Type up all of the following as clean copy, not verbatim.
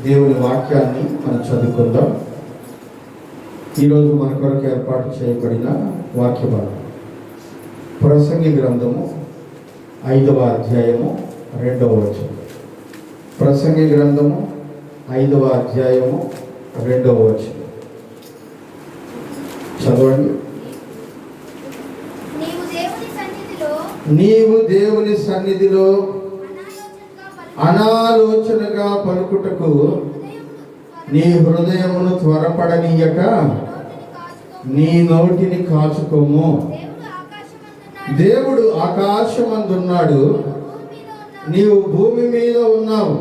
దేవుని వాక్యాన్ని మనం చదువుకుందాం. ఈరోజు మన కొరకు ఏర్పాటు చేయబడిన వాక్య భాగం ప్రసంగి గ్రంథము 5వ అధ్యాయము 2వ వచనం. ప్రసంగి గ్రంథము 5వ అధ్యాయము 2వ వచనం చదవండి. నీవు దేవుని సన్నిధిలో అనాలోచనగా పలుకుటకు నీ హృదయమును త్వరపడనీయక నీ నోటిని కాచుకోము. దేవుడు ఆకాశమందున్నాడు, నీవు భూమి మీద ఉన్నావు.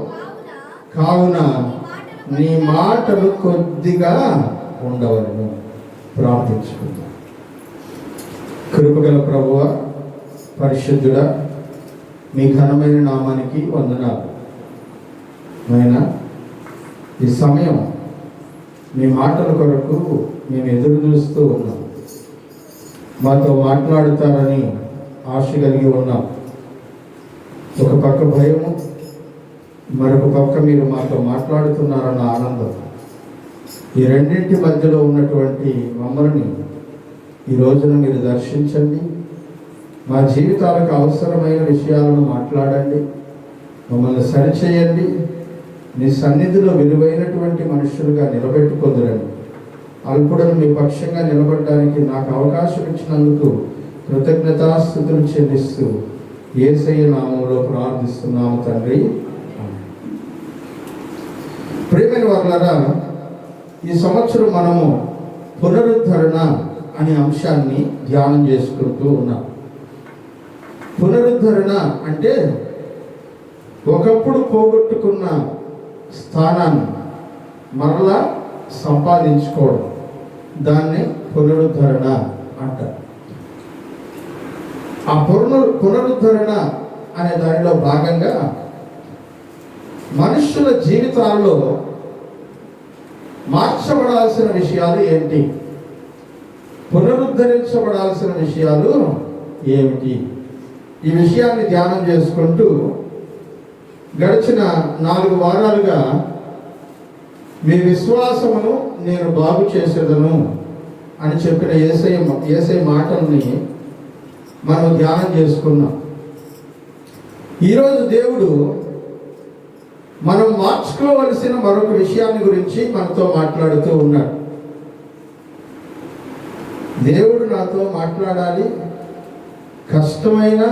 కావున నీ మాటలు కొద్దిగా ఉండవలను. ప్రార్థించుకుందాం. కృపగల ప్రభువా, పరిశుద్ధుడా, మీ ఘనమైన నామానికి వందనాలు. నాయనా, ఈ సమయం మీ మాటల కొరకు మేము ఎదురు చూస్తూ ఉన్నాం. మాతో మాట్లాడుతారని ఆశ కలిగి ఉన్నాం. ఒక పక్క భయము, మరొక పక్క మీరు మాతో మాట్లాడుతున్నారన్న ఆనందం. ఈ రెండింటి మధ్యలో ఉన్నటువంటి మమ్మల్ని ఈ రోజున మీరు దర్శించండి. మా జీవితాలకు అవసరమైన విషయాలను మాట్లాడండి. మమ్మల్ని సరిచేయండి. నీ సన్నిధిలో విలువైనటువంటి మనుషులుగా నిలబెట్టుకొందురండి. అల్పుడను మీ పక్షంగా నిలబడడానికి నాకు అవకాశం ఇచ్చినందుకు కృతజ్ఞతాస్తుతులు చెల్లిస్తూ యేసయ్య నామములో ప్రార్థిస్తున్నాము తండ్రి. ప్రియమైన వారలారా, ఈ సంవత్సరం మనము పునరుద్ధరణ అనే అంశాన్ని ధ్యానం చేసుకుంటూ ఉన్నాం. పునరుద్ధరణ అంటే ఒకప్పుడు పోగొట్టుకున్న స్థానాన్ని మరలా సంపాదించుకోవడం. దాన్ని పునరుద్ధరణ అంటారు. ఆ పునరుద్ధరణ అనే దానిలో భాగంగా మనుషుల జీవితాల్లో మార్చబడాల్సిన విషయాలు ఏంటి, పునరుద్ధరించబడాల్సిన విషయాలు ఏమిటి, ఈ విషయాన్ని ధ్యానం చేసుకుంటూ గడిచిన 4 వారాలుగా మీ విశ్వాసమును నేను బాగు చేసేదను అని చెప్పిన యేసయ్య మాటల్ని మనం ధ్యానం చేసుకున్నాం. ఈరోజు దేవుడు మనం మార్చుకోవలసిన మరొక విషయాన్ని గురించి మనతో మాట్లాడుతూ ఉన్నాడు. దేవుడు నాతో మాట్లాడాలి, కష్టమైన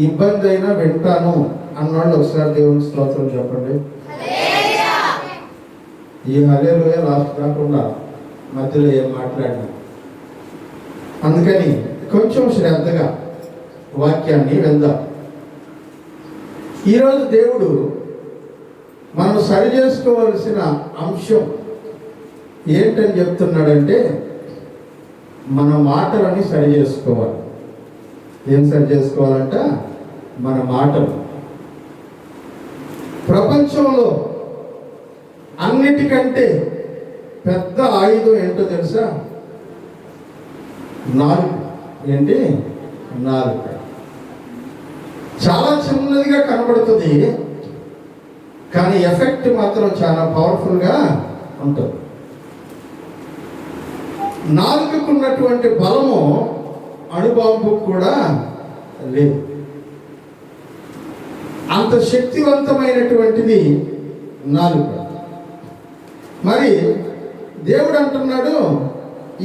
ఇబ్బంది అయినా వింటాను అన్నాళ్ళు ఒకసారి దేవుని స్తోత్రం చెప్పండి. ఈ హల్లెలూయా లాస్ట్ కాకుండా మధ్యలో ఏం మాట్లాడినా. అందుకని కొంచెం శ్రద్ధగా వాక్యాన్ని వెళ్దాం. ఈరోజు దేవుడు మనం సరి చేసుకోవలసిన అంశం ఏంటని చెప్తున్నాడంటే, మన మాటలని సరి చేసుకోవాలి. ఏం సరి చేసుకోవాలంట? మన మాటలు. ప్రపంచంలో అన్నిటికంటే పెద్ద ఆయుధం ఏంటో తెలుసా? నాలుక. ఏంటి? నాలుక. చాలా చిన్నదిగా కనబడుతుంది, కానీ ఎఫెక్ట్ మాత్రం చాలా పవర్ఫుల్గా ఉంటుంది. నాలుకకు ఉన్నటువంటి బలము అణుబాంబుకు కూడా లేదు. అంత శక్తివంతమైనటువంటిది నాలుక. మరి దేవుడు అంటున్నాడు,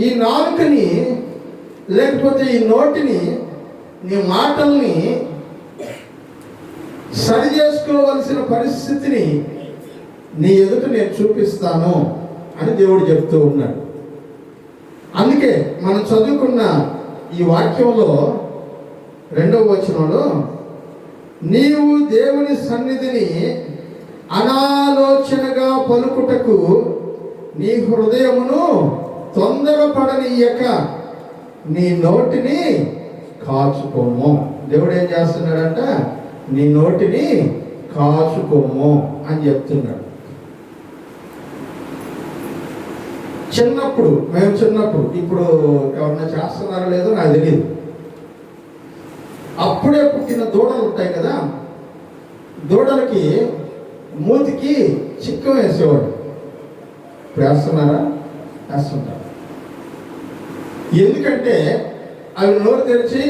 ఈ నాలుకని లేకపోతే ఈ నోటిని, నీ మాటల్ని సరి చేసుకోవలసిన పరిస్థితిని నీ ఎదుట నేను చూపిస్తాను అని దేవుడు చెప్తూ ఉన్నాడు. అందుకే మనం చదువుకున్న ఈ వాక్యంలో 2వ వచనంలో, నీవు దేవుని సన్నిధిని అనాలోచనగా పలుకుటకు నీ హృదయమును తొందరపడనీయక నీ నోటిని కాచుకోము. దేవుడు ఏం చేస్తున్నాడంట? నీ నోటిని కాచుకోము అని చెప్తున్నాడు. మేము చిన్నప్పుడు, ఇప్పుడు ఎవరన్నా చేస్తున్నారో లేదో నాకు తెలియదు, అప్పుడే పుట్టిన దూడలు ఉంటాయి కదా, దూడలకి మూతికి చిక్కం వేసేవాడు. ఇప్పుడు వేస్తున్నారా? వేస్తుంటారు. ఎందుకంటే అవి నోరు తెరిచి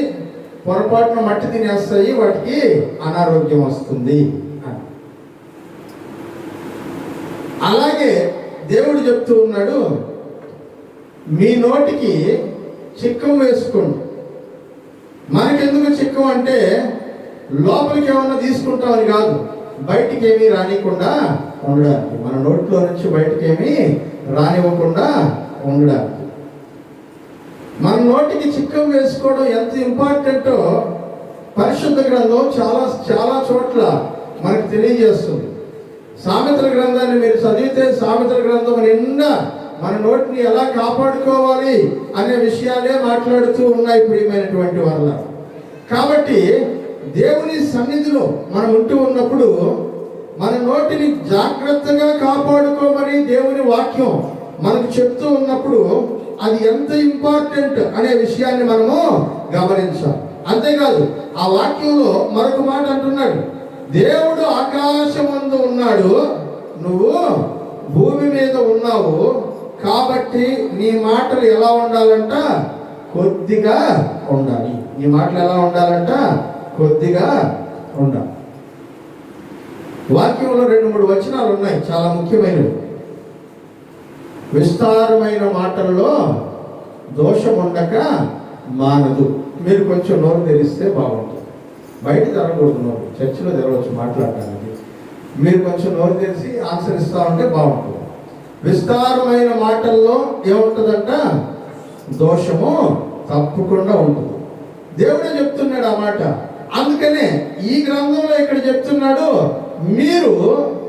పొరపాటున మట్టి తినేస్తాయి, వాటికి అనారోగ్యం వస్తుంది అని. అలాగే దేవుడు చెప్తూ ఉన్నాడు, మీ నోటికి చిక్కం వేసుకోండి. మనకెందుకు చిక్కం అంటే లోపలికి ఏమన్నా తీసుకుంటామని కాదు, బయటికి ఏమీ రానివ్వకుండా ఉండడానికి. మన నోట్లో నుంచి బయటికి ఏమీ రానివ్వకుండా ఉండడానికి మన నోటికి చిక్కం వేసుకోవడం ఎంత ఇంపార్టెంటో పరిశుద్ధ గ్రంథం చాలా చాలా చోట్ల మనకు తెలియజేస్తుంది. సామెతల గ్రంథాన్ని మీరు చదివితే సామెతల గ్రంథం నిండా మన నోటిని ఎలా కాపాడుకోవాలి అనే విషయాలే మాట్లాడుతూ ఉన్నాయి ప్రియమైనటువంటి వాళ్ళ. కాబట్టి దేవుని సన్నిధిలో మనం ఉంటూ ఉన్నప్పుడు మన నోటిని జాగ్రత్తగా కాపాడుకోమని దేవుని వాక్యం మనకు చెప్తూ ఉన్నప్పుడు అది ఎంత ఇంపార్టెంట్ అనే విషయాన్ని మనము గమనించాలి. అంతేకాదు ఆ వాక్యంలో మరొక మాట అంటున్నాడు, దేవుడు ఆకాశమందు ఉన్నాడు, నువ్వు భూమి మీద ఉన్నావు, కాబట్టి నీ మాటలు ఎలా ఉండాలంట? కొద్దిగా ఉండాలి. నీ మాటలు ఎలా ఉండాలంట? కొద్దిగా ఉండాలి. వాక్యంలో 2-3 వచనాలు ఉన్నాయి, చాలా ముఖ్యమైనవి. విస్తారమైన మాటల్లో దోషం ఉండక మానదు. మీరు కొంచెం నోరు తెరిస్తే బాగుంటుంది. బయట తెరకూడదు, నోరు చర్చిలో తెరవచ్చు మాట్లాడటానికి. మీరు కొంచెం నోరు తెరిచి ఆన్సర్ ఇస్తా ఉంటే బాగుంటుంది. విస్తారమైన మాటల్లో ఏముంటుందంట? దోషము తప్పకుండా ఉంటుంది. దేవుడే చెప్తున్నాడు ఆ మాట. అందుకనే ఈ గ్రంథంలో ఇక్కడ చెప్తున్నాడు, మీరు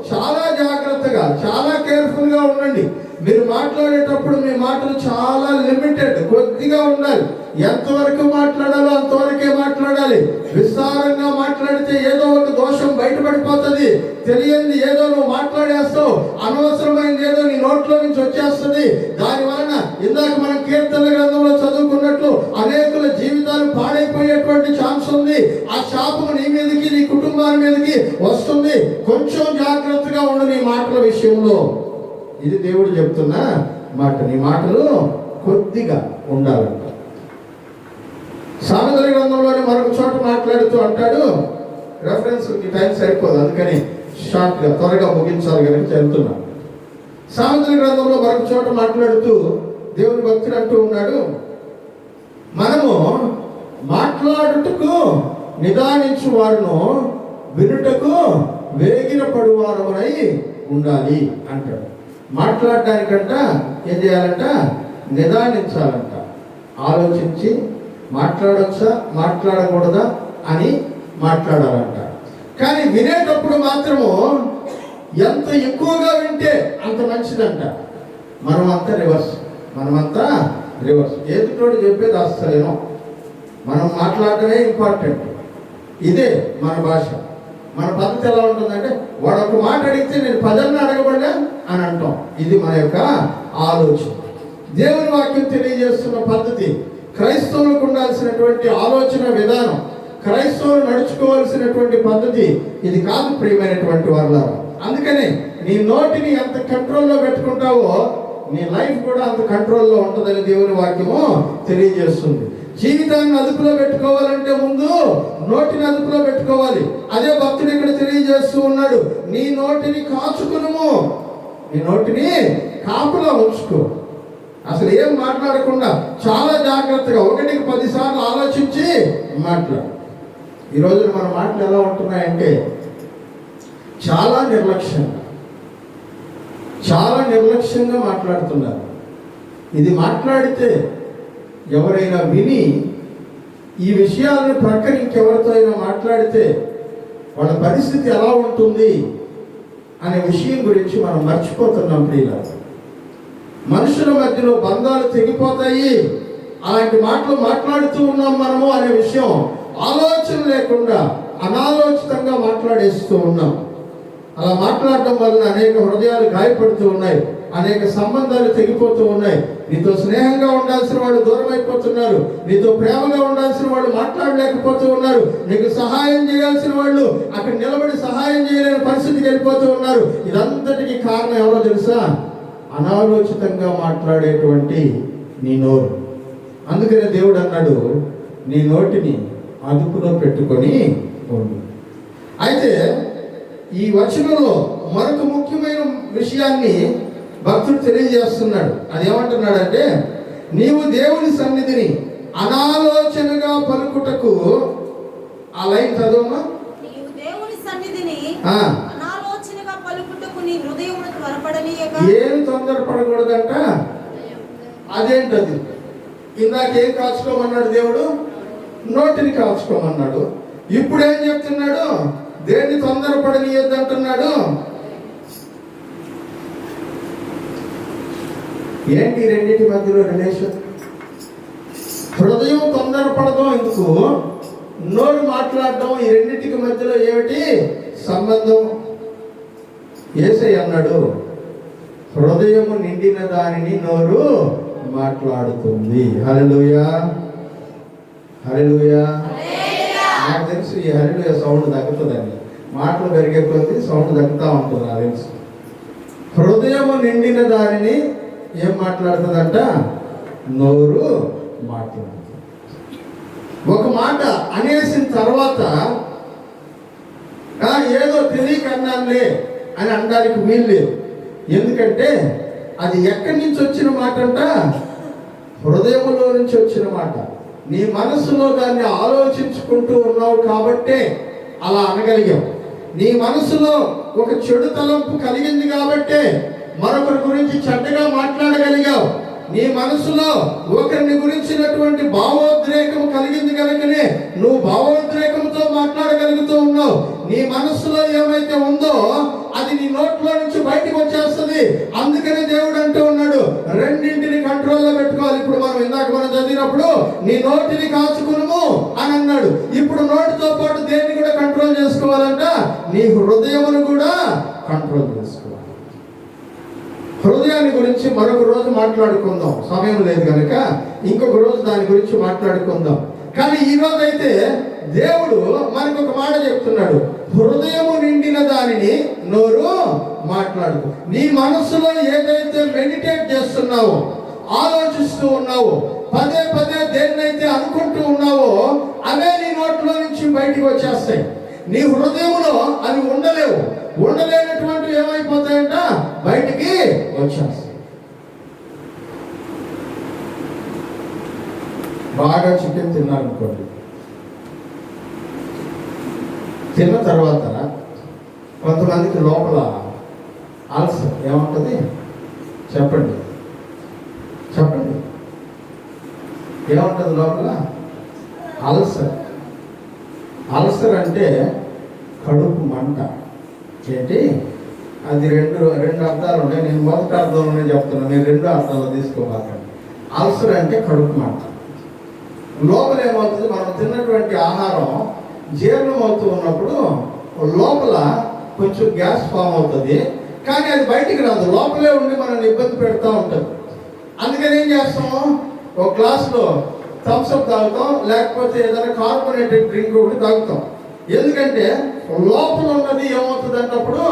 చాలా జాగ్రత్తగా చాలా కేర్ఫుల్గా ఉండండి. మీరు మాట్లాడేటప్పుడు మీ మాటలు చాలా లిమిటెడ్, కొద్దిగా ఉండాలి. ఎంతవరకు మాట్లాడాలో అంతవరకే మాట్లాడాలి. విస్తారంగా మాట్లాడితే ఏదో ఒక దోషం బయటపడిపోతుంది. తెలియంది ఏదో నువ్వు మాట్లాడేస్తావు, అనవసరమైనది ఏదో నీ నోట్లో నుంచి వచ్చేస్తుంది. దాని వలన ఇందాక మనం కీర్తన గ్రంథంలో చదువుకున్నట్లు అనేకుల జీవితాలు పాడైపోయేటువంటి ఛాన్స్ ఉంది. ఆ శాపము నీ మీదకి నీ కుటుంబాల మీదకి వస్తుంది. కొంచెం జాగ్రత్తగా ఉండు నీ మాటల విషయంలో. ఇది దేవుడు చెప్తున్న మాట. నీ మాటలు కొద్దిగా ఉండాలంట. సామెతల గ్రంథంలోనే మరొక చోట మాట్లాడుతూ అంటాడు, రెఫరెన్స్కి టైం సరిపోదు, అందుకని షార్ట్గా త్వరగా ముగించాలి కనుక చెప్తున్నా. సామెతల గ్రంథంలో మరొక చోట మాట్లాడుతూ దేవుని భక్తుడు అంటూ ఉన్నాడు, మనము మాట్లాడుటకు నిదానించు వారును వినుటకు వేగిన పడువారమునై ఉండాలి అంటాడు. మాట్లాడడానికంట ఏం చేయాలంట? నిదానించాలంట. ఆలోచించి మాట్లాడొచ్చా మాట్లాడకూడదా అని మాట్లాడాలంట. కానీ వినేటప్పుడు మాత్రము ఎంత ఎక్కువగా వింటే అంత మంచిదంట. మనమంతా రివర్స్. ఎదుటోడు చెప్పేది అస్సలేనో, మనం మాట్లాడటమే ఇంపార్టెంట్. ఇదే మన భాష. మన పద్ధతి ఎలా ఉంటుందంటే, వాడు ఒక మాట అడిగితే నేను 10 అడగబడ్డా అని అంటాం. ఇది మన యొక్క ఆలోచన. దేవుని వాక్యం తెలియజేస్తున్న పద్ధతి, క్రైస్తవులకు ఉండాల్సినటువంటి ఆలోచన విధానం, క్రైస్తవులు నడుచుకోవాల్సినటువంటి పద్ధతి ఇది కాదు ప్రియమైనటువంటి వాళ్ళ. అందుకనే నీ నోటిని ఎంత కంట్రోల్లో పెట్టుకుంటావో నీ లైఫ్ కూడా అంత కంట్రోల్లో ఉంటుందని దేవుని వాక్యము తెలియజేస్తుంది. జీవితాన్ని అదుపులో పెట్టుకోవాలంటే ముందు నోటిని అదుపులో పెట్టుకోవాలి. అదే భక్తుడు ఇక్కడ తెలియజేస్తూ ఉన్నాడు, నీ నోటిని కాచుకునుము, నీ నోటిని కాపులా ఉంచుకో. అసలు ఏం మాట్లాడకుండా చాలా జాగ్రత్తగా 1కి 10 సార్లు ఆలోచించి మాట్లాడు. ఈరోజు మన మాటలు ఎలా ఉంటున్నాయంటే చాలా నిర్లక్ష్యంగా మాట్లాడుతున్నారు. ఇది మాట్లాడితే ఎవరైనా విని ఈ విషయాలను ప్రక్కన ఇంకెవరితో అయినా మాట్లాడితే వాళ్ళ పరిస్థితి ఎలా ఉంటుంది అనే విషయం గురించి మనం మర్చిపోతున్నాం ప్రియులారా. మనుషుల మధ్యలో బంధాలు తెగిపోతాయి, అలాంటి మాటలు మాట్లాడుతూ ఉన్నాం మనము అనే విషయం ఆలోచన లేకుండా అనాలోచితంగా మాట్లాడేస్తూ ఉన్నాం. అలా మాట్లాడటం వలన అనేక హృదయాలు గాయపడుతూ ఉన్నాయి. అనేక సంబంధాలు తెగిపోతూ ఉన్నాయి. నీతో స్నేహంగా ఉండాల్సిన వాళ్ళు దూరం అయిపోతున్నారు. నీతో ప్రేమగా ఉండాల్సిన వాళ్ళు మాట్లాడలేకపోతూ ఉన్నారు. నీకు సహాయం చేయాల్సిన వాళ్ళు అక్కడ నిలబడి సహాయం చేయలేని పరిస్థితికి వెళ్ళిపోతూ ఉన్నారు. ఇదంతటికి కారణం ఎవరో తెలుసా? అనాలోచితంగా మాట్లాడేటువంటి నీ నోరు. అందుకనే దేవుడు అన్నాడు, నీ నోటిని అదుపులో పెట్టుకొని ఉండు. అయితే ఈ వచనంలో మరొక ముఖ్యమైన విషయాన్ని భక్తుడు తెలియజేస్తున్నాడు. అది ఏమంటున్నాడంటే, నీవు దేవుని సన్నిధిని అనాలోచనగా పలుకుటకు. ఆ లైన్ చదవమా. నీవు దేవుని సన్నిధిని ఆ అనాలోచనగా పలుకుటకు నీ హృదయమును త్వరపడనీయక. ఏం తొందరపడకూడదంట. అదేంటది? ఇందాకేం కాచుకోమన్నాడు దేవుడు? నోటిని కాచుకోమన్నాడు. ఇప్పుడు ఏం చెప్తున్నాడు? దేన్ని తొందరపడనీయద్దు అంటున్నాడు. ఏంటి రెండింటి మధ్యలో రిలేషన్? హృదయం తొందరపడడం ఎందుకు, నోరు మాట్లాడడం, ఈ రెండింటికి మధ్యలో ఏమిటి సంబంధం? యేసయ్య అన్నాడు, హృదయము నిండిన దానిని నోరు మాట్లాడుతుంది. హల్లెలూయా, హల్లెలూయా. నాకు తెలుసు ఈ హల్లెలూయా సౌండ్ తగ్గుతుందని. మాటలు పెరిగే కొద్దీ సౌండ్ తగ్గుతూ ఉంటుంది. నాకు తెలుసు. హృదయము నిండిన దానిని ఏం మాట్లాడుతుందంట? నోరు మాట్లాడుతుంది. ఒక మాట అనేసిన తర్వాత ఏదో తెలియకన్నానులే అని అనడానికి వీలు లేదు. ఎందుకంటే అది ఎక్కడి నుంచి వచ్చిన మాట అంట? హృదయంలో నుంచి వచ్చిన మాట. నీ మనసులో దాన్ని ఆలోచించుకుంటూ ఉన్నావు కాబట్టే అలా అనగలిగావు. నీ మనసులో ఒక చెడు తలంపు కలిగింది కాబట్టే మరొకరి గురించి చెడ్డగా మాట్లాడగలిగావు. నీ మనసులో ఒకరిని గురించినటువంటి భావోద్రేకం కలిగింది కనుకనే నువ్వు భావోద్రేకంతో మాట్లాడగలుగుతూ ఉన్నావు. నీ మనసులో ఏమైతే ఉందో అది నీ నోట్లో నుంచి బయటకు వచ్చేస్తుంది. అందుకనే దేవుడు అంటూ ఉన్నాడు, రెండింటిని కంట్రోల్లో పెట్టుకోవాలి. ఇప్పుడు మనం చదివినప్పుడు నీ నోటిని కాచుకును అని అన్నాడు. ఇప్పుడు నోటితో పాటు దేన్ని కూడా కంట్రోల్ చేసుకోవాలంట? నీ హృదయమును కూడా కంట్రోల్ చేసుకోవాలి. హృదయాన్ని గురించి మరొక రోజు మాట్లాడుకుందాం, సమయం లేదు కనుక ఇంకొక రోజు దాని గురించి మాట్లాడుకుందాం. కానీ ఈ రోజు అయితే దేవుడు మనకు ఒక మాట చెప్తున్నాడు, హృదయము నిండిన దానిని నోరు మాట్లాడు. నీ మనస్సులో ఏదైతే మెడిటేట్ చేస్తున్నావో, ఆలోచిస్తూ ఉన్నావో, పదే పదే దేన్నైతే అనుకుంటూ ఉన్నావో అవే నీ నోట్లో నుంచి బయటికి వచ్చేస్తాయి. నీ హృదయంలో అవి ఉండలేవు. ఉండలేనటువంటివి ఏమైపోతాయంట? బయటికి వచ్చేస్తాయి. బాగా చికెన్ తిన్నారనుకోండి, తిన్న తర్వాత కొంతమందికి లోపల అల్సర్ ఏముంటుంది? చెప్పండి చెప్పండి, ఏముంటుంది లోపల? అల్సర్. అల్సర్ అంటే కడుపు మంట. ఏంటి అది? రెండు అర్థాలు ఉన్నాయి. నేను మొదటి అర్థంలోనే చెప్తున్నాను, నేను రెండో అర్థాలు తీసుకోబాకండి. అల్సర్ అంటే కడుపు మంట. లోపల ఏమవుతుంది? మనం తిన్నటువంటి ఆహారం జీర్ణం అవుతూ ఉన్నప్పుడు లోపల కొంచెం గ్యాస్ ఫామ్ అవుతుంది, కానీ అది బయటికి రాదు. లోపలే ఉండి మనల్ని ఇబ్బంది పెడతా ఉంటుంది. అందుకని ఏం చేస్తాము? ఒక గ్లాసులో థమ్స్అప్ తాగుతాం, లేకపోతే ఏదైనా కార్బోనేటెడ్ డ్రింక్ ఒకటి తాగుతాం. ఎందుకంటే లోపల ఉన్నది ఏమవుతుంది అన్నప్పుడు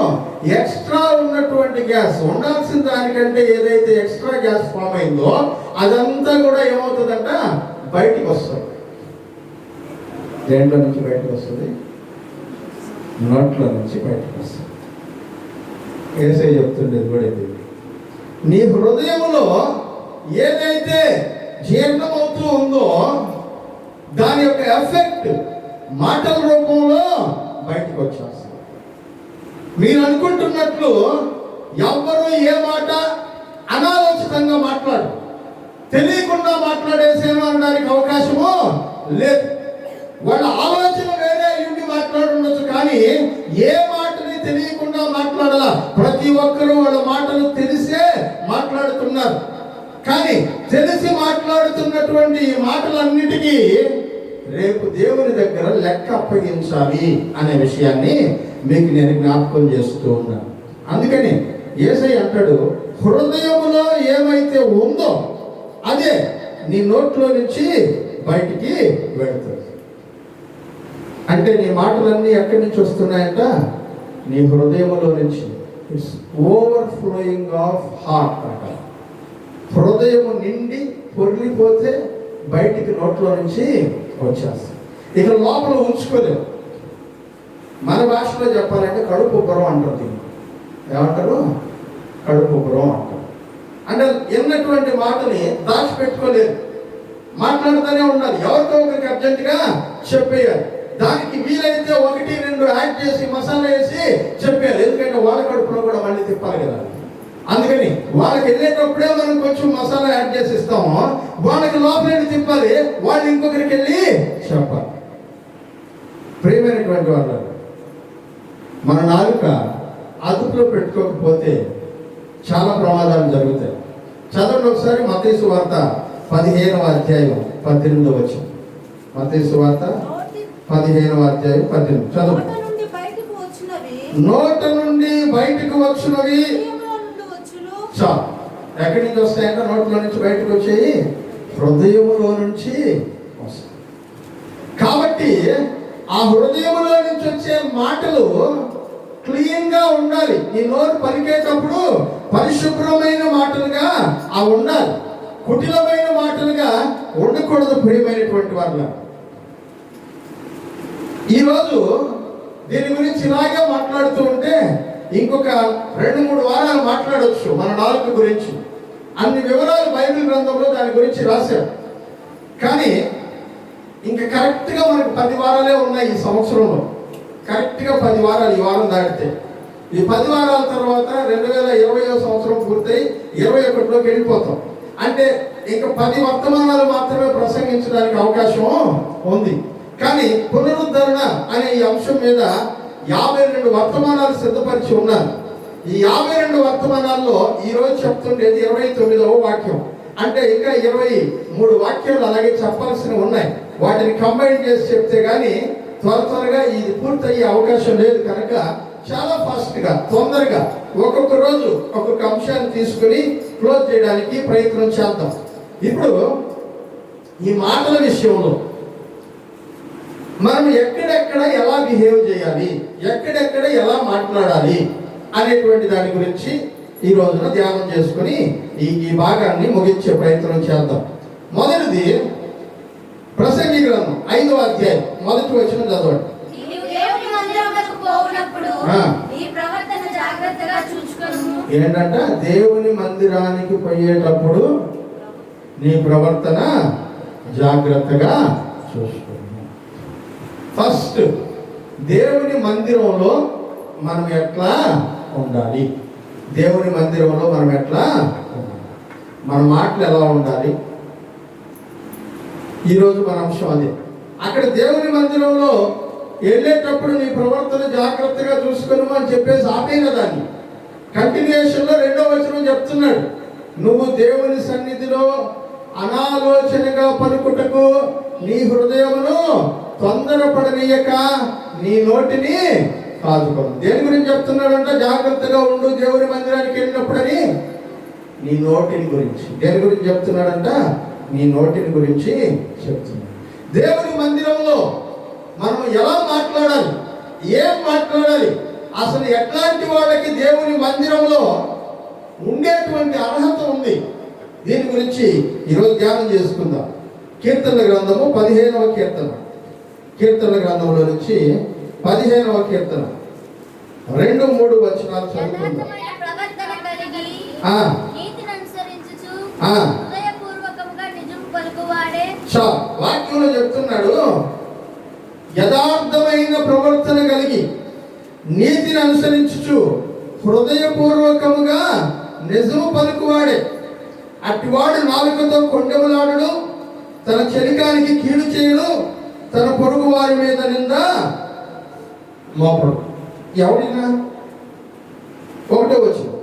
ఎక్స్ట్రా ఉన్నటువంటి గ్యాస్, ఉండాల్సిన దానికంటే ఏదైతే ఎక్స్ట్రా గ్యాస్ ఫామ్ అయిందో అదంతా కూడా ఏమవుతుందంట? బయటికి వస్తుంది. దేంట్లో నుంచి బయటకు వస్తుంది? నోట్లో నుంచి బయటకు వస్తుంది. ఏసై చెప్తుండేది కూడా ఇది. నీ హృదయంలో ఏదైతే జీర్ణమవుతూ ఉందో దాని యొక్క ఎఫెక్ట్ మాటల రూపంలో బయటకు వచ్చేస్తుంది. మీరు అనుకుంటున్నట్లు ఎవ్వరూ ఏ మాట అనాలోచితంగా మాట్లాడు, తెలియకుండా మాట్లాడేసేమో అనడానికి అవకాశము లేదు. వాళ్ళ ఆలోచన వేరే ఉండి మాట్లాడుండొచ్చు, కానీ ఏ మాటని తెలియకుండా మాట్లాడాల. ప్రతి ఒక్కరూ వాళ్ళ మాటలు తెలిసే మాట్లాడుతున్నారు. కానీ తెలిసి మాట్లాడుతున్నటువంటి ఈ మాటలన్నిటికీ రేపు దేవుని దగ్గర లెక్క అప్పగించాలి అనే విషయాన్ని మీకు నేను జ్ఞాపకం చేస్తూ ఉన్నాను. అందుకని యేసయ్య అంటాడు, హృదయములో ఏమైతే ఉందో అదే నీ నోట్లో నుంచి బయటికి వెళుతుంది. అంటే నీ మాటలన్నీ ఎక్కడి నుంచి వస్తున్నాయంట? నీ హృదయములో నుంచి. ఇట్స్ ఓవర్ఫ్లోయింగ్ ఆఫ్ హార్ట్ అంట. హృదయము నిండి పొర్లిపోతే బయటికి నోట్లో నుంచి వచ్చేస్తుంది. ఇక లోపల ఉంచుకోలేము. మన భాషలో చెప్పాలంటే కడుపు ఉబ్బరం అంటారు. దీన్ని ఏమంటారు? కడుపు ఉబ్బరం అంటారు. అంటే ఎన్నటువంటి మాటని దాచిపెట్టుకోలేదు, మాట్లాడుతూనే ఉండాలి. ఎవరితో ఒకరికి అర్జెంటుగా చెప్పేయాలి. దానికి వీలైతే 1-2 యాడ్ చేసి మసాలా వేసి చెప్పేయాలి. ఎందుకంటే వాళ్ళ కడుపులో కూడా మళ్ళీ తిప్పాలి కదా. అందుకని వాళ్ళకి వెళ్ళేటప్పుడే మనం కొంచెం మసాలా యాడ్ చేసి ఇస్తాము, వాళ్ళకి లోపల తిప్పాలి, వాళ్ళు ఇంకొకరికి వెళ్ళి చెప్పాలి. ప్రియమైనటువంటి వాళ్ళు, మన నాలుక అదుపులో పెట్టుకోకపోతే చాలా ప్రమాదాలు జరుగుతాయి. చదవండి ఒకసారి మత్తయి సువార్త 15వ అధ్యాయం 18వ వచనం. మత్తయి సువార్త 15వ అధ్యాయం 18. చదువు. నోట నుండి బయటకు వచ్చినవి చాలు. ఎక్కడి నుంచి వస్తాయంటే నోట్లో నుంచి బయటకు వచ్చేవి హృదయములో నుంచి వస్తాయి. కాబట్టి ఆ హృదయములో నుంచి వచ్చే మాటలు క్లీన్ గా ఉండాలి. నీ నోరు పలికేటప్పుడు పరిశుభ్రమైన మాటలుగా అవి ఉండాలి, కుటిలమైన మాటలుగా ఉండకూడదు. ప్రియమైనటువంటి వాళ్ళ, ఈరోజు దీని గురించి ఇలాగే మాట్లాడుతూ ఉంటే ఇంకొక 2-3 వారాలు మాట్లాడవచ్చు మన నాలుక గురించి. అన్ని వివరాలు బైబిల్ గ్రంథంలో దాని గురించి రాశారు. కానీ ఇంకా కరెక్ట్గా మనకు 10 వారాలే ఉన్నాయి ఈ సంవత్సరంలో. కరెక్ట్గా 10 వారాలు ఈ వారం దాటితే. ఈ 10 వారాల తర్వాత 2020వ సంవత్సరం పూర్తయి 21లోకి వెళ్ళిపోతాం. అంటే ఇంకా 10 వర్తమానాలు మాత్రమే ప్రసంగించడానికి అవకాశం ఉంది. కానీ పునరుద్ధరణ అనే ఈ అంశం మీద 52 వర్తమానాలు సిద్ధపరిచి ఉన్నారు. ఈ 52 వర్తమానాల్లో ఈరోజు చెప్తుండేది 29వ వాక్యం. అంటే ఇంకా 23 వాక్యాలు అలాగే చెప్పాల్సినవి ఉన్నాయి. వాటిని కంబైన్ చేసి చెప్తే కానీ త్వరగా ఇది పూర్తయ్యే అవకాశం లేదు. కనుక చాలా ఫాస్ట్గా తొందరగా ఒక్కొక్క రోజు ఒక్కొక్క అంశాన్ని తీసుకుని క్లోజ్ చేయడానికి ప్రయత్నం చేద్దాం. ఇప్పుడు ఈ మాటల విషయంలో మనం ఎక్కడెక్కడ ఎలా బిహేవ్ చేయాలి, ఎక్కడెక్కడ ఎలా మాట్లాడాలి అనేటువంటి దాని గురించి ఈ రోజున ధ్యానం చేసుకుని ఈ భాగాన్ని ముగించే ప్రయత్నం చేద్దాం. మొదటిది ప్రసంగి గ్రంథం 5వ అధ్యాయం 1వ వచనం చదవండి. ఏంటంట? దేవుని మందిరానికి పోయేటప్పుడు నీ ప్రవర్తన జాగ్రత్తగా చూసుకో. ఫస్ట్ దేవుని మందిరంలో మనం ఎట్లా ఉండాలి, దేవుని మందిరంలో మనం ఎట్లా ఉండాలి, మన మాటలు ఎలా ఉండాలి. ఈరోజు మన అంశం అదే. అక్కడ దేవుని మందిరంలో వెళ్ళేటప్పుడు నీ ప్రవర్తన జాగ్రత్తగా చూసుకుని అని చెప్పేసి ఆపేన దాన్ని కంటిన్యూషన్లో 2వ వచనం చెప్తున్నాడు. నువ్వు దేవుని సన్నిధిలో అనాలోచనగా పలుకుటకు నీ హృదయమును తొందరపడనీయక నీ నోటిని కాదుకోను. దేని గురించి చెప్తున్నాడంట? జాగ్రత్తగా ఉండు దేవుని మందిరానికి వెళ్ళినప్పుడని. నీ నోటిని గురించి. దేని గురించి చెప్తున్నాడంట? నీ నోటిని గురించి చెప్తున్నాడు. దేవుని మందిరంలో మనం ఎలా మాట్లాడాలి, ఏం మాట్లాడాలి, అసలు ఎట్లాంటి వాళ్ళకి దేవుని మందిరంలో ఉండేటువంటి అర్హత ఉంది, దీని గురించి ఈరోజు ధ్యానం చేసుకుందాం. కీర్తనల గ్రంథము 15వ కీర్తన. కీర్తనల గ్రంథంలో నుంచి 15వ కీర్తన 2-3 వచనాలు చదువుకుందాం. వాక్యంలో చెప్తున్నాడు, యథార్థమైన ప్రవర్తన కలిగి నీతిని అనుసరించుచు హృదయపూర్వకముగా నిజము పలుకువాడే. అట్టివాడు నాలుకతో కొండెములాడడు, తన చెలికానికి కీడు చేయడు, తన పొరుగు వారి మీద నింద మోపడు. ఎవడినా? 1వ వచనం.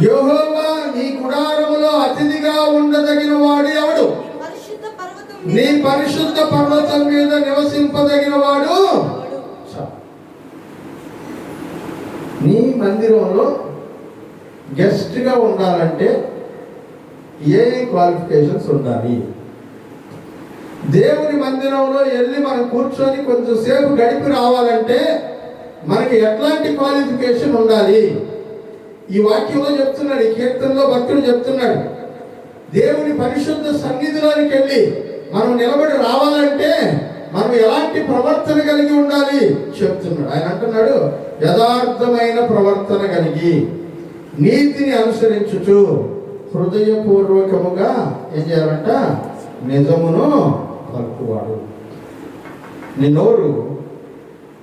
యెహోవా నీ గుడారములో అతిథిగా ఉండదగిన వాడు ఎవడు? నీ పరిశుద్ధ పర్వతం మీద నివసింపదగిన వాడు. నీ మందిరంలో గెస్ట్గా ఉండాలంటే ఏ క్వాలిఫికేషన్స్ ఉండాలి? దేవుని మందిరంలో వెళ్ళి మనం కూర్చొని కొంచెంసేపు గడిపి రావాలంటే మనకి ఎట్లాంటి క్వాలిఫికేషన్ ఉండాలి? ఈ వాక్యంలో చెప్తున్నాడు, ఈ కీర్తనలో భక్తుడు చెప్తున్నాడు, దేవుని పరిశుద్ధ సన్నిధిలోనికి వెళ్ళి మనం నిలబడి రావాలంటే మనం ఎలాంటి ప్రవర్తన కలిగి ఉండాలి చెప్తున్నాడు. ఆయన అంటున్నాడు, యథార్థమైన ప్రవర్తన కలిగి నీతిని అనుసరించుచు హృదయపూర్వకముగా ఏం చేయాలంట? నిజమును పలుకువాడు. నీ నోరు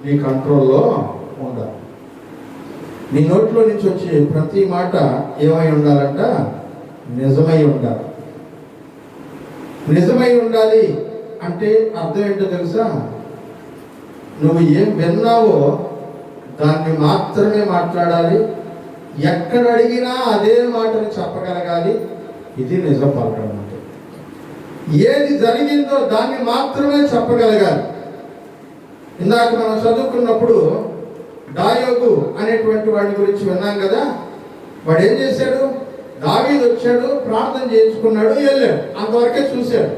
నీ కంట్రోల్లో ఉండాలి. నీ నోట్లో నుంచి వచ్చే ప్రతి మాట ఏమై ఉండాలంట? నిజమై ఉండాలి. నిజమై ఉండాలి అంటే అర్థం ఏంటో తెలుసా? నువ్వు ఏం విన్నావో దాన్ని మాత్రమే మాట్లాడాలి. ఎక్కడ అడిగినా అదే మాటను చెప్పగలగాలి. ఇది నిజం పలకడం అంటే. ఏది జరిగిందో దాన్ని మాత్రమే చెప్పగలగాలి. ఇందాక మనం చదువుకున్నప్పుడు దాయోగు అనేటువంటి వాడి గురించి విన్నాం కదా. వాడు ఏం చేశాడు? దావీదు వచ్చాడు, ప్రార్థన చేయించుకున్నాడు, వెళ్ళాడు, అంతవరకే చూశాడు.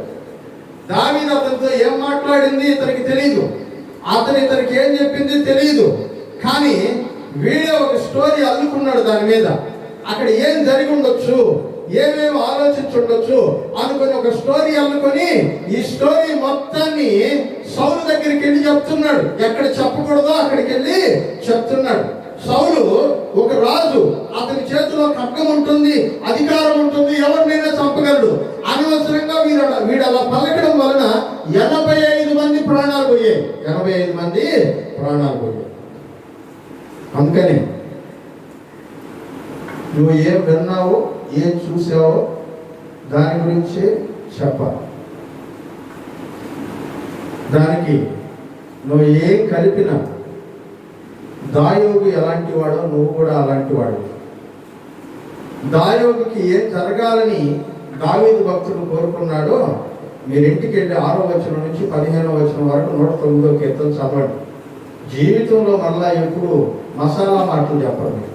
దావీదు అతనితో ఏం మాట్లాడింది ఇతనికి తెలియదు, ఇతనికి ఏం చెప్పింది తెలియదు. కానీ వీడే ఒక స్టోరీ అల్లుకున్నాడు దాని మీద. అక్కడ ఏం జరిగి ఉండొచ్చు, ఏమేమి ఆలోచించుండొచ్చు అనుకుని ఒక స్టోరీ అల్లుకొని ఈ స్టోరీ మొత్తాన్ని సౌలు దగ్గరికి వెళ్ళి చెప్తున్నాడు. ఎక్కడ చెప్పకూడదో అక్కడికి వెళ్ళి చెప్తున్నాడు. సౌలు ఒక రాజు, అతని చేతిలో ఖడ్గం ఉంటుంది, అధికారం ఉంటుంది, ఎవరినైనా చంపగలడు. అనవసరంగా వీడు అలా పలకడం వలన 85 మంది ప్రాణాలు పోయాయి. 85 మంది ప్రాణాలు పోయాయి. అందుకని నువ్వు ఏం విన్నావో ఏం చూసావో దాని గురించే చెప్పాలి. దానికి నువ్వు ఏం కలిపినా దాయోగు ఎలాంటి వాడో నువ్వు కూడా అలాంటి వాడు. దాయోగుకి ఏం జరగాలని దావీదు భక్తుడు కోరుకున్నాడో మీరు ఇంటికి వెళ్ళి 6వ వచనం నుంచి 15వ వచనం వరకు 109వ కీర్తన చదవండి. జీవితంలో మళ్ళా ఎప్పుడు మసాలా మాటలు చెప్పండి.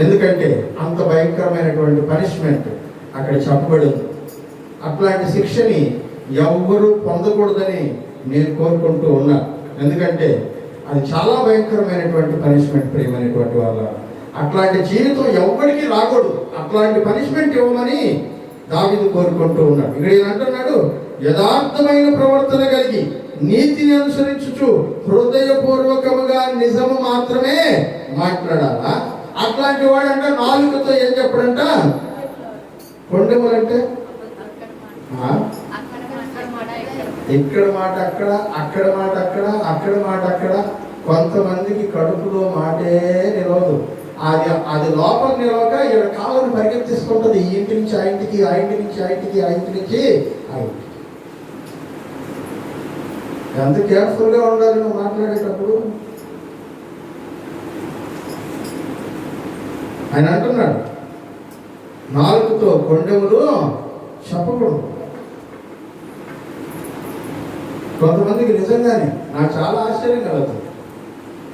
ఎందుకంటే అంత భయంకరమైనటువంటి పనిష్మెంట్ అక్కడ చెప్పబడింది. అట్లాంటి శిక్షని ఎవ్వరూ పొందకూడదని నేను కోరుకుంటూ ఉన్నా. ఎందుకంటే అది చాలా భయంకరమైనటువంటి పనిష్మెంట్. ప్రియమైనటువంటి వాళ్ళ అట్లాంటి జీవితం ఎవ్వరికి రాకూడదు. అట్లాంటి పనిష్మెంట్ ఇవ్వమని దావీదు కోరుకుంటూ ఉన్నాడు. ఇక్కడ ఏమంటున్నాడు? యథార్థమైన ప్రవర్తన కలిగి నీతిని అనుసరించుచు హృదయపూర్వకముగా నిజము మాత్రమే మాట్లాడాలా. అట్లాంటి వాడంట నాలుకతో ఏం చెప్పడంట? కొండములంటే ఇక్కడ మాట అక్కడ, అక్కడ మాట అక్కడ, అక్కడ మాట అక్కడ. కొంతమందికి కడుపులో మాటే నిలవదు. అది లోపల నిలవక ఇక్కడ కాళ్ళను పరిగెత్తిస్తుంటది. ఈ ఇంటి నుంచి ఆ ఇంటికి, ఆ ఇంటి నుంచి ఆ ఇంటికి, ఆ ఇంటి నుంచి ఆ ఇంటికి. ఎంత కేర్ఫుల్గా ఉండాలి నువ్వు మాట్లాడేటప్పుడు. ఆయన అంటున్నాడు, నాలుగుతో కొండెములు చెప్పకూడదు. కొంతమందికి నిజంగానే నాకు చాలా ఆశ్చర్యం కలుగుతుంది.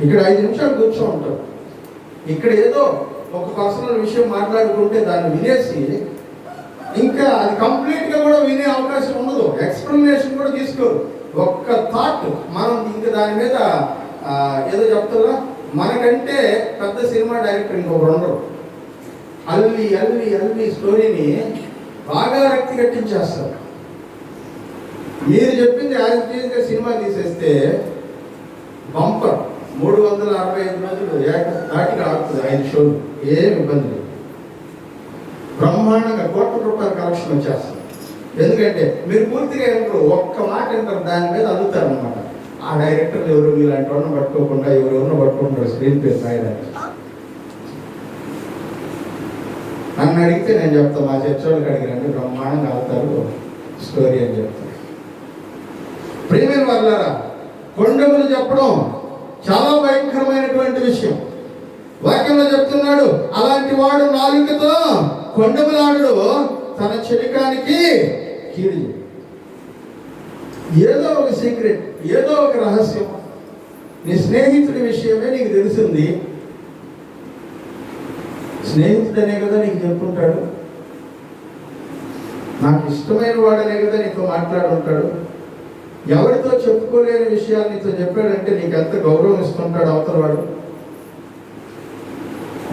ఇక్కడ 5 నిమిషాలు కూర్చో ఉంటారు. ఇక్కడ ఏదో ఒక పర్సనల్ విషయం మాట్లాడుకుంటే దాన్ని వినేసి ఇంకా అది కంప్లీట్గా కూడా వినే అవకాశం ఉండదు. ఎక్స్ప్లెనేషన్ కూడా తీసుకోరు. ఒక్క థాట్ మనం ఇంకా దాని మీద ఏదో చెప్తారా. మనకంటే పెద్ద సినిమా డైరెక్టర్ ఇంకొకరు ఉండరు. అల్లి అల్లి అల్లి స్టోరీని బాగా రక్తి కట్టించేస్తారు. మీరు చెప్పింది యాజిటీజ్గా సినిమా తీసేస్తే బంపర్ 365 రోజులు దాటిగా ఆడుతుంది. 5 షోలు, ఏం ఇబ్బంది లేదు. బ్రహ్మాండంగా ₹1,00,00,000 కలెక్షన్ వచ్చేస్తుంది. ఎందుకంటే మీరు పూర్తిగా వింటారు, ఒక్క మాట వింటారు, దాని మీద అడుగుతారు అనమాట. ఆ డైరెక్టర్లు ఎవరు ఇలాంటి వాళ్ళని పట్టుకోకుండా ఎవరెవరిని పట్టుకుంటారు స్క్రీన్ ప్లే రాయడానికి. నన్ను అడిగితే నేను చెప్తాను, మా చర్చ వాళ్ళకి అడిగిరండి, బ్రహ్మాండంగా ఆడతారు స్టోరీ అని చెప్తాను. ప్రియమైన వాళ్ళారా, కొండములు చెప్పడం చాలా భయంకరమైనటువంటి విషయం. వాక్యంలో చెప్తున్నాడు, అలాంటి వాడు నాలుకతో కొండములాడు తన చెలికానికి కీడు. ఏదో ఒక సీక్రెట్, ఏదో ఒక రహస్యం నీ స్నేహితుడి విషయమే నీకు తెలిసింది, స్నేహితుడనే కదా నీకు చెప్పుకుంటాడు, నాకు ఇష్టమైన వాడనే కదా నీతో మాట్లాడుంటాడు. ఎవరితో చెప్పుకోలేని విషయాలు నీతో చెప్పాడంటే నీకు ఎంత గౌరవం ఇస్తుంటాడు అవతల వాడు.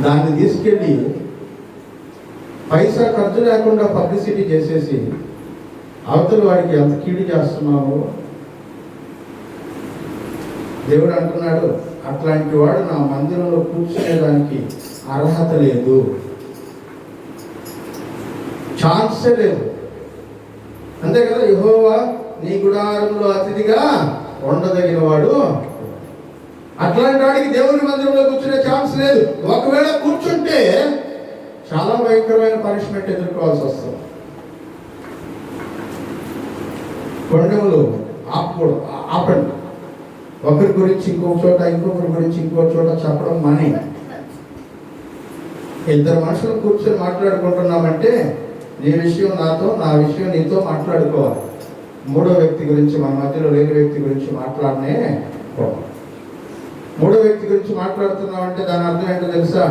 దాన్ని తీసుకెళ్ళి పైసా ఖర్చు లేకుండా పబ్లిసిటీ చేసేసి అవతల వాడికి ఎంత కీడు చేస్తున్నావు. దేవుడు అంటున్నాడు, అట్లాంటి వాడు నా మందిరంలో కూర్చునేదానికి అర్హత లేదు, ఛాన్సే లేదు. అంతే కదా, యెహోవా నీ గుడారంలో అతిథిగా ఉండదగిన వాడు. అట్లాంటి వాడికి దేవుని మందిరంలో కూర్చునే ఛాన్స్ లేదు. ఒకవేళ కూర్చుంటే చాలా భయంకరమైన పనిష్మెంట్ ఎదుర్కోవాల్సి వస్తుంది. కొండములు ఆపకూడదు, ఆపండి. ఒకరి గురించి ఇంకొక చోట, ఇంకొకరి గురించి ఇంకొక చోట చెప్పడం మానే. ఇద్దరు మనుషులు కూర్చొని మాట్లాడుకుంటున్నామంటే నీ విషయం నాతో, నా విషయం నీతో మాట్లాడుకోవాలి. మూడో వ్యక్తి గురించి, మన మధ్యలో లేని వ్యక్తి గురించి మాట్లాడనే పోవాలి. మూడో వ్యక్తి గురించి మాట్లాడుతున్నామంటే దాని అర్థం ఏంటో తెలుసా?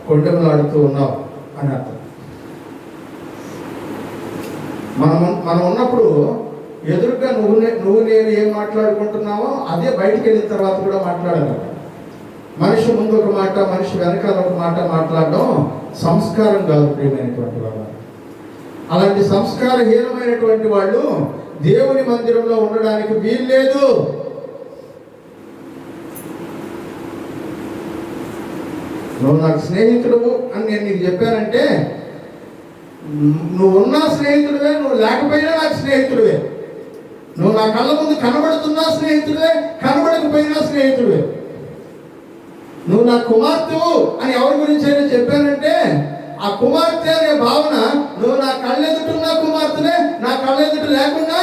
కొండములు ఆడుతూ ఉన్నావు అని అర్థం. మనం ఉన్నప్పుడు ఎదురుగా నువ్వు నేను ఏం మాట్లాడుకుంటున్నావో అదే బయటికి వెళ్ళిన తర్వాత కూడా మాట్లాడాలి. మనిషి ముందు ఒక మాట, మనిషి వెనకాల ఒక మాట మాట్లాడడం సంస్కారం కాదు ప్రియమైనటువంటి వాళ్ళు. అలాంటి సంస్కారహీనమైనటువంటి వాళ్ళు దేవుని మందిరంలో ఉండడానికి వీల్లేదు. నువ్వు నాకు స్నేహితుడు అని నేను నీకు చెప్పానంటే నువ్వు ఉన్నా స్నేహితుడివే, నువ్వు లేకపోయినా నాకు స్నేహితుడివే. నువ్వు నా కళ్ళ ముందు కనబడుతున్నా స్నేహితుడివే, కనబడకపోయినా స్నేహితుడివే. నువ్వు నా కుమార్తె అని ఎవరి గురించి అయినా చెప్పానంటే ఆ కుమార్తె అనే భావన నువ్వు నా కళ్ళెదుటున్నా కుమార్తెనే, నా కళ్ళెదుట లేకుండా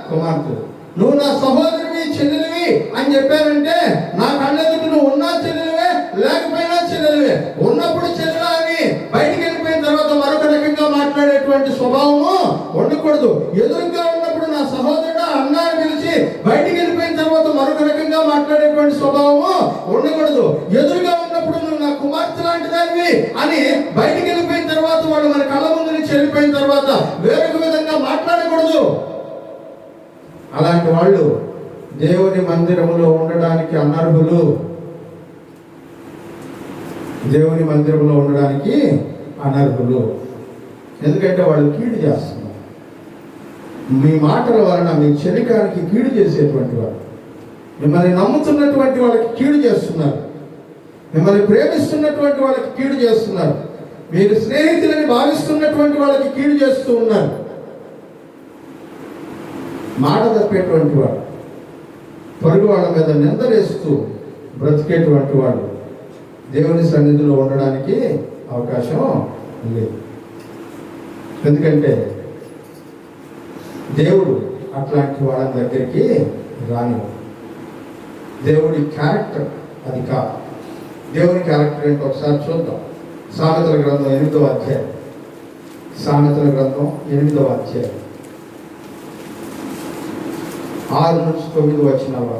కుమార్తె. నువ్వు నా సహోదరివి, చెల్లెలివి అని చెప్పానంటే నా కళ్ళెదుట నువ్వు ఉన్నా చెల్లెలివే, లేకపోయినా చెల్లెలివే. ఉన్నప్పుడు చెల్లెలా అని బయటికి వెళ్ళిపోయిన తర్వాత మరొక రకంగా మాట్లాడేటువంటి స్వభావము ఉండకూడదు. ఎదురుగా ఉన్నప్పుడు నా సహోదరుడు అన్న అని పిలిచి బయటికి వెళ్ళిపోయిన తర్వాత మరొక రకంగా మాట్లాడేటువంటి స్వభావము ఉండకూడదు. ఎదురుగా ఉన్నప్పుడు నువ్వు నా కుమార్తె లాంటి దానివి అని బయటికి వెళ్ళిపోయిన తర్వాత వాడు మన కళ్ళ ముందు నుంచి వెళ్ళిపోయిన తర్వాత వేరొక విధంగా మాట్లాడకూడదు. అలాంటి వాళ్ళు దేవుని మందిరములో ఉండడానికి అనర్హులు. దేవుని మందిరంలో ఉండడానికి అనర్హులు. ఎందుకంటే వాళ్ళు కీడు చేస్తున్నారు. మీ మాటల వలన మీ శరీరానికి కీడు చేసేటువంటి వారు, మిమ్మల్ని నమ్ముతున్నటువంటి వాళ్ళకి కీడు చేస్తున్నారు, మిమ్మల్ని ప్రేమిస్తున్నటువంటి వాళ్ళకి కీడు చేస్తున్నారు, మీరు స్నేహితులని భావిస్తున్నటువంటి వాళ్ళకి కీడు చేస్తూ ఉన్నారు. మాట తప్పేటువంటి వాడు, పొరుగు వాళ్ళ మీద నిందలేస్తూ బ్రతికేటువంటి వాడు దేవుని సన్నిధిలో ఉండడానికి అవకాశం లేదు. ఎందుకంటే దేవుడు అట్లాంటి వాళ్ళ దగ్గరికి రాని. దేవుడి క్యారెక్టర్ అది కాదు. దేవుని క్యారెక్టర్ ఏంటో ఒకసారి చూద్దాం. సామెతల గ్రంథం 8వ అధ్యాయం. సామెతల గ్రంథం 8వ అధ్యాయం 6 నుంచి 9 వచనాలు.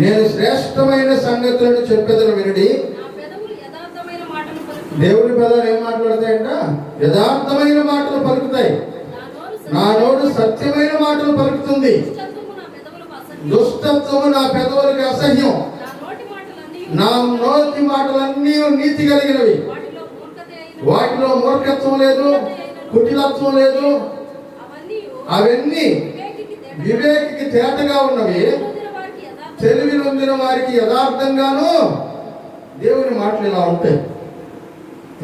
నేను శ్రేష్టమైన సంగతులను చెప్పేదను వినుడి. దేవుని పదాలు ఏం మాట్లాడతాయంట? యథార్థమైన మాటలు పలుకుతాయి. నా నోరు సత్యమైన మాటలు పలుకుతుంది. దుష్టత్వము నా పెదవులకు అసహ్యం. నా నోటి మాటలన్నీ నీతి కలిగినవి. వాటిలో మూర్ఖత్వం లేదు, కుటిలత్వం లేదు. అవన్నీ వివేకికి తేటగా ఉన్నవి, తెలివి నొందిన వారికి యథార్థంగాను. దేవుని మాటలు ఇలా ఉంటాయి.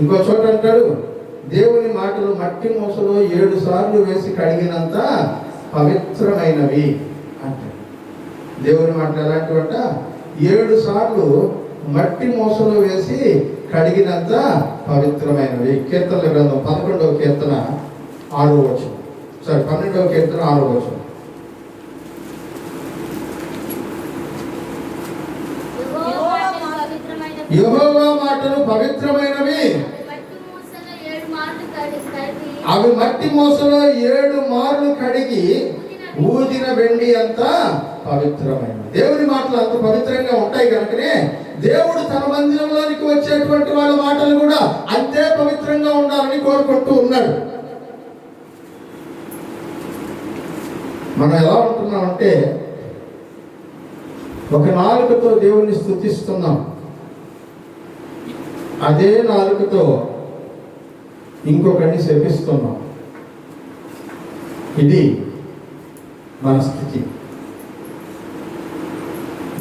ఇంకో చోట అంటాడు, దేవుని మాటలు మట్టి మూసలో 7 సార్లు వేసి కడిగినంత పవిత్రమైనవి అంటాడు. దేవుని మాటలు ఎలాంటివంట? 7 సార్లు మట్టి మూసలో వేసి కడిగినంత పవిత్రమైనవి. కీర్తనల గ్రంథం 11వ కీర్తన 6వ వచనం. 12వ కీర్తన 6వ వచనం. యెహోవా మాటలు పవిత్రమైనవి, అవి మట్టి మూసలో 7 మార్లు కడిగి ఊదిన వెండి అంత పవిత్రమైనవి. దేవుని మాటలు అంత పవిత్రంగా ఉంటాయి కనుకనే దేవుడు తన మందిరంలోనికి వచ్చేటువంటి వాళ్ళ మాటలు కూడా అంతే పవిత్రంగా ఉండాలని కోరుకుంటూ ఉన్నాడు. మనం ఎలా ఉంటున్నామంటే ఒక నాలుకతో దేవుణ్ణి స్తుతిస్తున్నాం, అదే నాలుకతో ఇంకొకరిని శపిస్తున్నాం. ఇది మన స్థితి.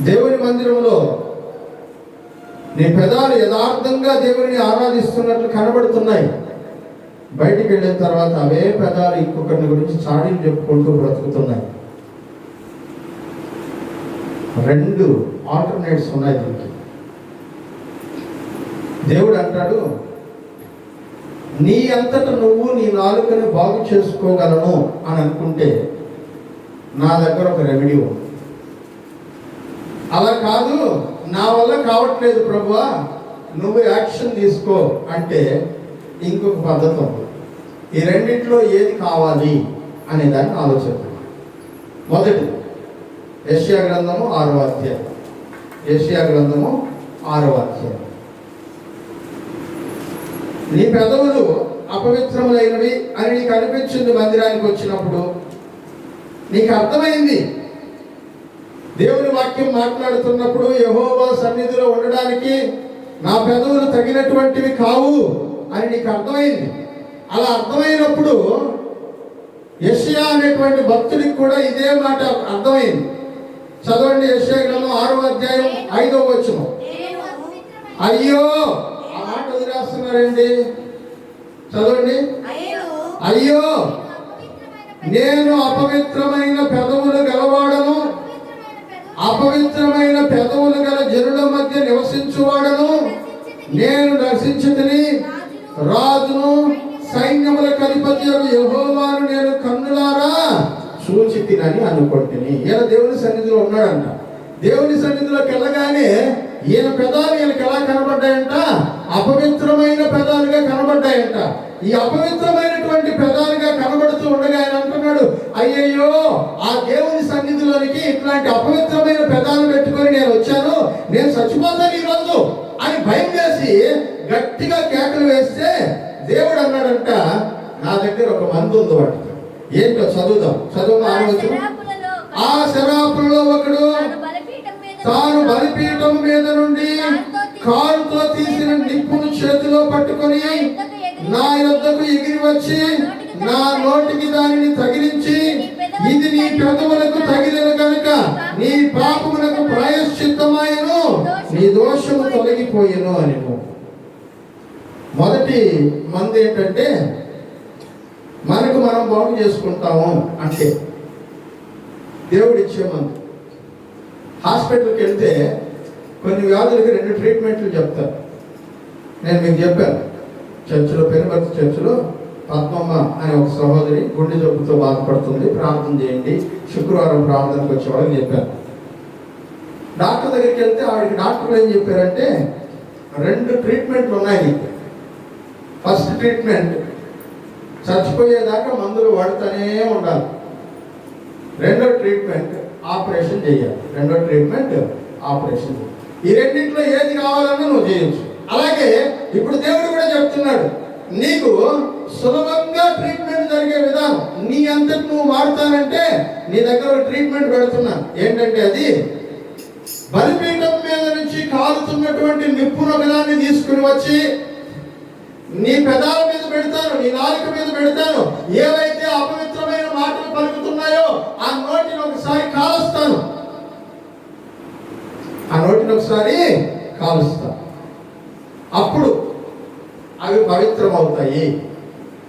దేవుని మందిరంలో నీ పెదాలు యథార్థంగా దేవుని ఆరాధిస్తున్నట్లు కనబడుతున్నాయి. బయటికి వెళ్ళిన తర్వాత అవే పెదాలు ఇంకొకరిని గురించి చాడీలు చెప్పుకుంటూ బ్రతుకుతున్నాయి. రెండు ఆల్టర్నేట్స్ ఉన్నాయి దీనికి. దేవుడు అంటాడు, నీ అంతట నువ్వు నీ నాలుకని బాగు చేసుకోగలను అని అనుకుంటే నా దగ్గర ఒక రెమెడీ ఉంది. అలా కాదు, నా వల్ల కావట్లేదు ప్రభువా, నువ్వు యాక్షన్ తీసుకో అంటే ఇంకొక పద్ధతి ఉంది. ఈ రెండిట్లో ఏది కావాలి అనే దాన్ని ఆలోచిద్దాం. మొదటి యెషయా గ్రంథము 6వ అధ్యాయం. యెషయా గ్రంథము 6వ అధ్యాయం. నీ పెదవులు అపవిత్రములైనవి అని నీకు అనిపించింది. మందిరానికి వచ్చినప్పుడు నీకు అర్థమైంది, దేవుని వాక్యం మాట్లాడుతున్నప్పుడు యెహోవా సన్నిధిలో ఉండడానికి నా పెదవులు తగినటువంటివి కావు అని నీకు అర్థమైంది. అలా అర్థమైనప్పుడు యెషయా అనేటువంటి భక్తుడికి కూడా ఇదే మాట అర్థమైంది. చదవండి, యెషయా గ్రంథం 6వ అధ్యాయం 5వ వచనం. అయ్యో, ఆ మాట వదిలేస్తున్నారండి. చదవండి, అయ్యో నేను అపవిత్రమైన పెదవులు గలవాడను, అపవిత్రమైన పెదవులు గల జనుల మధ్య నివసించువాడను, నేను దర్శించుకుని రాజును సైన్యములకు అధిపతి యెహోవాను నేను కన్నులారా చూచి తినని అనుకుంటుని. ఈయన దేవుని సన్నిధిలో ఉన్నాడంట. దేవుని సన్నిధిలోకి వెళ్ళగానే ఈయన పెదాలు ఈయనకి ఎలా కనబడ్డాయంట? అపవిత్రమైన పెదాలుగా కనబడ్డాయంట. ఈ అపవిత్రమైనటువంటి పెదాలుగా కనబడుతూ ఉండగా ఆయన అంటున్నాడు, అయ్యయ్యో, ఆ దేవుని సన్నిధిలోనికి ఇట్లాంటి అపవిత్రమైన పెదాలు పెట్టుకొని నేను వచ్చాను, నేను చచ్చిపోతాను ఈరోజు అని భయం వేసి గట్టిగా కేకలు వేస్తే దేవుడు అన్నాడంట, నా దగ్గర ఒక మందు ఉంది, వాటికి ఏంటో చదువుదాం. చదువు ఆలోచన. ఆ శరాపులలో ఒకడు తాను బలిపీఠం మీద నుండి కాలుతో తీసిన నిప్పును చేతిలో పట్టుకొని నా యొద్దకు ఎగిరి వచ్చి నా నోటికి దానిని తగిలించి, ఇది నీ పెదవులకు తగిలిన కనుక నీ పాపములకు ప్రాయశ్చిత్తమాయను, నీ దోషము తొలగిపోయెను అని. మొదటి మంది ఏంటంటే మనకు మనం బాగు చేసుకుంటాము అంటే దేవుడు ఇచ్చే మందు. హాస్పిటల్కి వెళ్తే కొన్ని వ్యాధులకి 2 ట్రీట్మెంట్లు చెప్తారు. నేను మీకు చెప్పాను, చర్చిలో, పెనుబర్తి చర్చిలో పద్మమ్మ అనే ఒక సహోదరి గుండె జబ్బుతో బాధపడుతుంది, ప్రార్థన చేయండి, శుక్రవారం ప్రార్థనకు వచ్చేవాళ్ళని చెప్పాను. డాక్టర్ దగ్గరికి వెళ్తే ఆవిడకి డాక్టర్లు ఏం చెప్పారంటే 2 ట్రీట్మెంట్లు ఉన్నాయి నీకు. ఫస్ట్ ట్రీట్మెంట్ చచ్చిపోయేదాకా మందులు వాడుతూనే ఉండాలి. రెండో ట్రీట్మెంట్ ఆపరేషన్ చేయాలి. రెండో ట్రీట్మెంట్ ఆపరేషన్. ఈ రెండింటిలో ఏది కావాలన్నా నువ్వు చేయొచ్చు. అలాగే ఇప్పుడు దేవుడు కూడా చెప్తున్నాడు, నీకు సులభంగా ట్రీట్మెంట్ జరిగే విధానం నీ అంతటి నువ్వు వాడతానంటే నీ దగ్గర ఒక ట్రీట్మెంట్ పెడుతున్నాను. ఏంటంటే అది బలిపీఠం మీద నుంచి కాలుతున్నటువంటి నిప్పును ఒకదాన్ని తీసుకుని వచ్చి నీ పెదాల మీద పెడతాను, నీ నాలుక మీద పెడతాను. ఏవైతే అపవిత్రమైన మాటలు పలుకుతున్నాయో ఆ నోటిని ఒకసారి కాలుస్తాను, ఆ నోటిని ఒకసారి కాలుస్తాను. అప్పుడు అవి పవిత్రం అవుతాయి.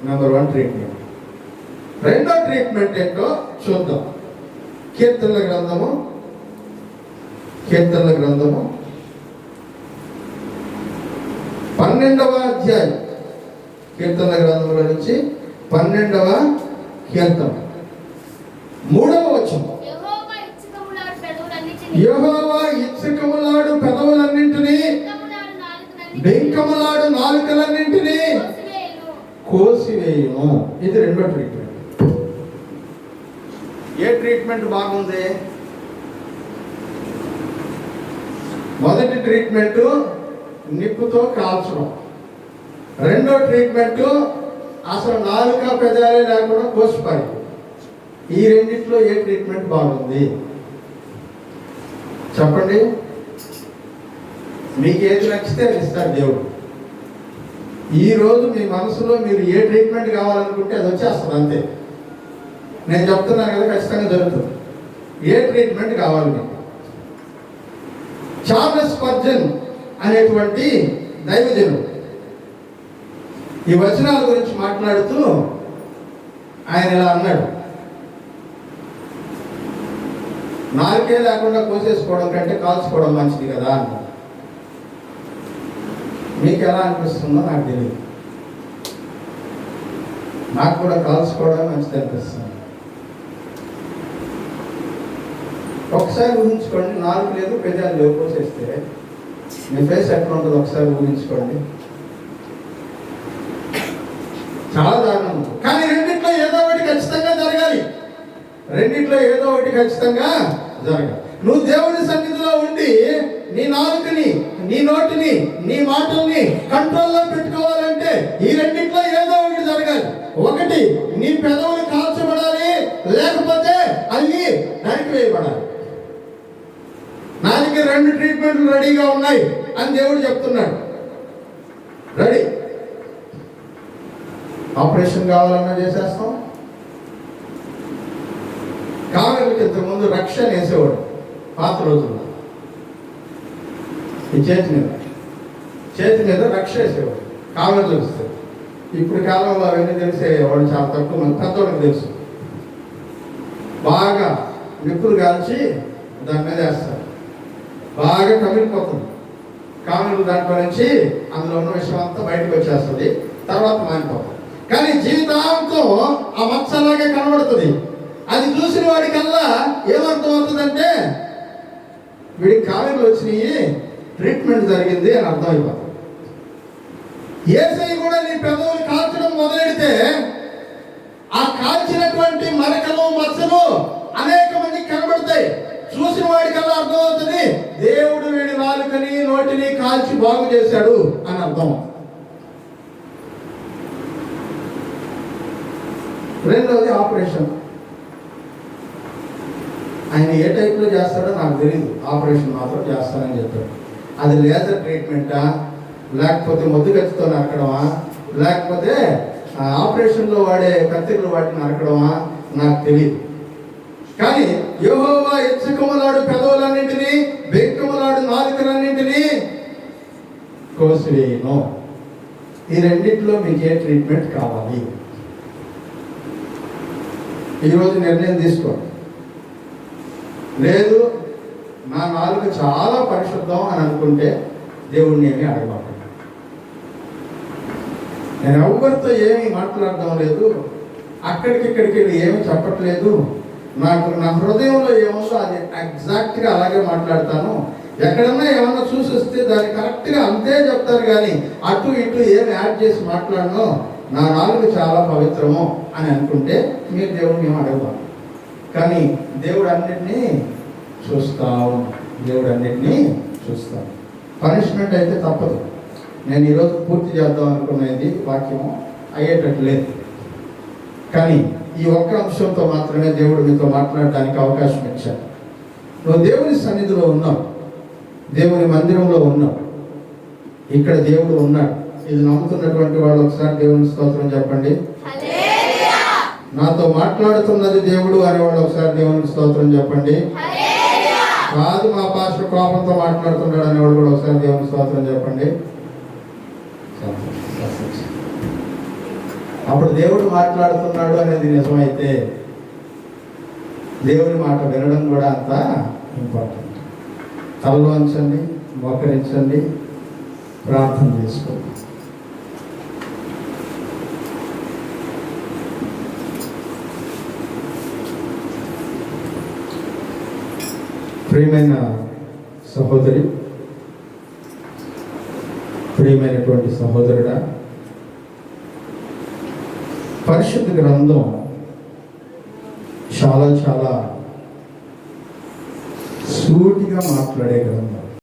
Number 1 treatment. రెండో ట్రీట్మెంట్ ఏంటో చూద్దాం. కీర్తనల గ్రంథము 12వ అధ్యాయం. కీర్తనల గ్రంథంలో నుంచి 12వ కీర్తన 3వ వచనం. యెహోవా ఇచ్చకములాడు పెదవులన్నింటినీ, బెంకములాడు నాలుకలన్నింటినీ కోసివేయును. ఇది రెండో ట్రీట్మెంట్. ఏ ట్రీట్మెంట్ బాగుంది? మొదటి ట్రీట్మెంట్ నిప్పుతో కాల్చడం. రెండో ట్రీట్మెంట్ అసలు నాలుక పెదాలే లేకుండా కోసిపారి. ఈ రెండిట్లో ఏ ట్రీట్మెంట్ బాగుంది చెప్పండి? మీకు ఏది నచ్చితే అది ఇస్తారు దేవుడు. ఈరోజు మీ మనసులో మీరు ఏ ట్రీట్మెంట్ కావాలనుకుంటే అది వచ్చేస్తుంది అంతే. నేను చెప్తున్నాను కదా, ఖచ్చితంగా జరుగుతుంది. ఏ ట్రీట్మెంట్ కావాలి మీకు? చార్లెస్ స్పర్జన్ అనేటువంటి దైవజనుడు ఈ వచనాల గురించి మాట్లాడుతూ ఆయన ఇలా అన్నాడు, నాలుకే లేకుండా కోసేసుకోవడం కంటే కాల్చుకోవడం మంచిది కదా అన్నాడు. మీకు ఎలా అనిపిస్తుందో నాకు తెలియదు. నాకు కూడా కాల్చుకోవడం మంచిది అనిపిస్తుంది. ఒకసారి ఊహించుకోండి, నాలుగు లేదు పెదాలు లేవు కోసేస్తే మీ ఫేస్ ఎట్లా ఉంటుందో ఒకసారి ఊహించుకోండి. చాలా దారుణం. కానీ రెండిట్లో ఏదో ఒకటి ఖచ్చితంగా జరగాలి. రెండిట్లో ఏదో ఒకటి ఖచ్చితంగా జరగాలి. నువ్వు దేవుని సన్నిధిలో ఉండి నీ నాలుకని, నీ నోటిని, నీ మాటల్ని కంట్రోల్లో పెట్టుకోవాలంటే ఈ రెండిట్లో ఏదో ఒకటి జరగాలి. ఒకటి నీ పెదవులు కాల్చబడాలి, లేకపోతే అవి నరికి వేయబడాలి. నాలుగు రెండు ట్రీట్మెంట్లు రెడీగా ఉన్నాయి అని దేవుడు చెప్తున్నాడు. రెడీ. ఆపరేషన్ కావాలన్నా చేసేస్తాం. కామెలకు ఇంతకుముందు రక్షణ వేసేవాడు పాత రోజుల్లో. ఈ చేతి మీద రక్ష వేసేవాడు కామెలు చూస్తే. ఇప్పుడు కాలంలో అవన్నీ తెలిసే వాడు చాలా తక్కువ మంది. పెద్దవాళ్ళకి తెలుసు. బాగా నిప్పులు కాల్చి దాని మీద వేస్తారు. బాగా కమిలిపోతుంది. కామెలు దాంట్లో నుంచి అందులో ఉన్న విషయం అంతా బయటకు వచ్చేస్తుంది. తర్వాత మానిపోతుంది. కానీ జీవితాంతం ఆ మచ్చలాగే కనబడుతుంది. అది చూసిన వాడికల్లా ఏమర్థం అవుతుందంటే వీడికి కామెలు వచ్చినాయి, ట్రీట్మెంట్ జరిగింది అని అర్థం అయిపోతుంది. యేసయ్య కూడా నీ పెదవులు కాల్చడం మొదలెడితే ఆ కాల్చినటువంటి మరకలు మచ్చలు అనేక మందికి కనబడతాయి. చూసిన వాడికల్లా అర్థం అవుతుంది దేవుడు వీడి నాలుకని నోటిని కాల్చి బాగు చేశాడు అని అర్థం. రెండవది ఆపరేషన్. ఆయన ఏ టైప్లో చేస్తాడో నాకు తెలియదు. ఆపరేషన్ మాత్రం చేస్తానని చెప్పాడు. అది లేజర్ ట్రీట్మెంటా, లేకపోతే మొద్దుగచ్చితో నరకడమా, లేకపోతే ఆపరేషన్లో వాడే కత్తిర్లు వాటిని నరకడమా నాకు తెలియదు. కానీ యెహోవా ఎచ్చకములాడు పెదవులన్నింటినీ, బెంకములాడు నాలుకలన్నింటినీ కోసివేయును. ఈ రెండింటిలో మీకు ఏ ట్రీట్మెంట్ కావాలి? ఈరోజు నిర్ణయం తీసుకోండి. లేదు నా నాలుక చాలా పరిశుద్ధం అని అనుకుంటే దేవుడిని ఏమీ అడగబాకండి. నేను ఎవరితో ఏమీ మాట్లాడడం లేదు, అక్కడికిక్కడికి వెళ్ళి ఏమీ చెప్పట్లేదు. నాకు నా హృదయంలో ఏముందో అది ఎగ్జాక్ట్గా అలాగే మాట్లాడతాను. ఎక్కడన్నా ఏమన్నా చూసి వస్తే దాన్ని కరెక్ట్గా అంతే చెప్తారు. కానీ అటు ఇటు ఏమి యాడ్ చేసి మాట్లాడను. నా నాలుగు చాలా పవిత్రము అని అనుకుంటే మీరు దేవుడిని ఏమి అడగబాను. కానీ దేవుడు అన్నిటినీ చూస్తావు. దేవుడు అన్నిటినీ చూస్తావు. పనిష్మెంట్ అయితే తప్పదు. నేను ఈరోజు పూర్తి చేద్దాం అనుకునేది వాక్యం అయ్యేటట్టు లేదు. కానీ ఈ ఒక్క అంశంతో మాత్రమే దేవుడు మీతో మాట్లాడడానికి అవకాశం ఇచ్చాడు. నువ్వు దేవుని సన్నిధిలో ఉన్నావు, దేవుని మందిరంలో ఉన్నావు. ఇక్కడ దేవుడు ఉన్నాడు. ఇది నమ్ముతున్నటువంటి వాళ్ళు ఒకసారి దేవుని స్తోత్రం చెప్పండి. నాతో మాట్లాడుతున్నది దేవుడు అనేవాళ్ళు ఒకసారి దేవుని స్తోత్రం చెప్పండి. కాదు మా పాస్టర్ కోపంతో మాట్లాడుతున్నాడు అనేవాడు కూడా ఒకసారి దేవుని స్తోత్రం చెప్పండి. అప్పుడు దేవుడు మాట్లాడుతున్నాడు అనేది నిజమైతే దేవుని మాట వినడం కూడా అంత ఇంపార్టెంట్. తలలో ఉంచండి, మోకరించండి, ప్రార్థన చేసుకోండి. ప్రియమైన సహోదరి, ప్రియమైనటువంటి సహోదరుడా, పరిశుద్ధ గ్రంథం చాలా చాలా సూటిగా మాట్లాడే గ్రంథం.